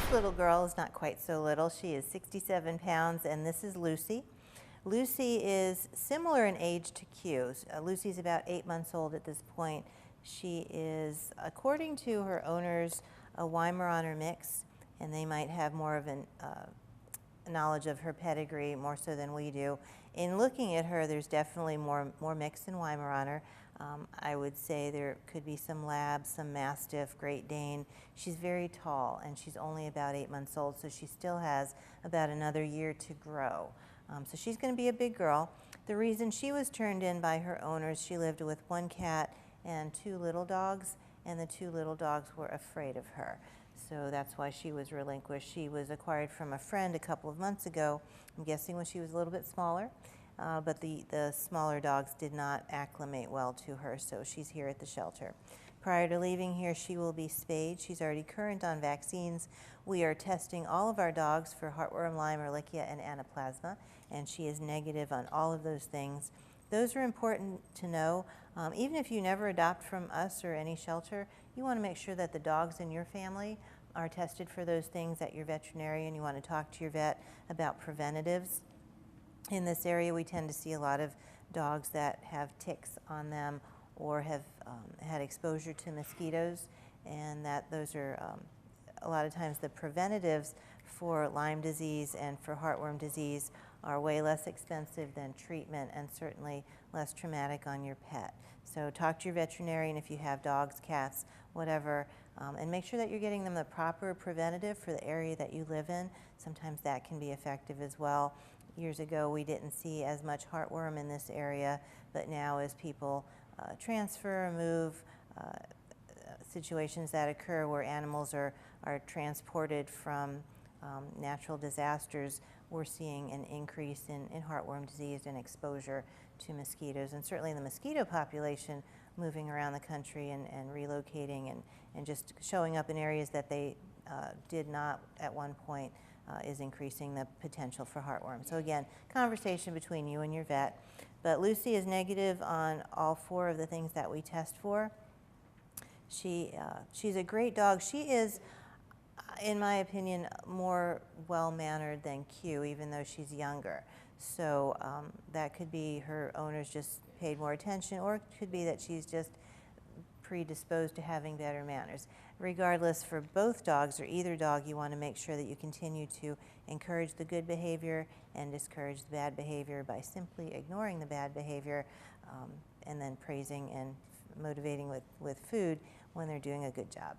This little girl is not quite so little. She is 67 pounds, and this is Lucy. Lucy is similar in age to Q. Lucy's about 8 months old at this point. She is, according to her owners, a Weimaraner mix, and they might have more of a knowledge of her pedigree, more so than we do. In looking at her, there's definitely more mix than Weimaraner. I would say there could be some Lab, some Mastiff, Great Dane. She's very tall, and she's only about 8 months old, so she still has about another year to grow. So she's going to be a big girl. The reason she was turned in by her owners, she lived with one cat and 2 little dogs, and the 2 little dogs were afraid of her. So that's why she was relinquished. She was acquired from a friend a couple of months ago, I'm guessing when she was a little bit smaller, but the smaller dogs did not acclimate well to her, so she's here at the shelter. Prior to leaving here, she will be spayed. She's already current on vaccines. We are testing all of our dogs for heartworm, Lyme, Ehrlichia, and Anaplasma, and she is negative on all of those things. Those are important to know. Even if you never adopt from us or any shelter, you want to make sure that the dogs in your family are tested for those things at your veterinarian. You want to talk to your vet about preventatives. In this area, we tend to see a lot of dogs that have ticks on them or have had exposure to mosquitoes, and that those are a lot of times the preventatives for Lyme disease and for heartworm disease are way less expensive than treatment, and certainly less traumatic on your pet. So talk to your veterinarian if you have dogs, cats, whatever, and make sure that you're getting them the proper preventative for the area that you live in. Sometimes that can be effective as well. Years ago, we didn't see as much heartworm in this area, but now as people transfer, move, situations that occur where animals are transported from natural disasters, we're seeing an increase in heartworm disease and exposure to mosquitoes. And certainly the mosquito population moving around the country and relocating and just showing up in areas that they did not at one point is increasing the potential for heartworm. So again, conversation between you and your vet. But Lucy is negative on all 4 of the things that we test for. She's a great dog. She is, in my opinion, more well-mannered than Q, even though she's younger. So that could be her owners just paid more attention, or it could be that she's just predisposed to having better manners. Regardless, for both dogs or either dog, you want to make sure that you continue to encourage the good behavior and discourage the bad behavior by simply ignoring the bad behavior, and then praising and motivating with food when they're doing a good job.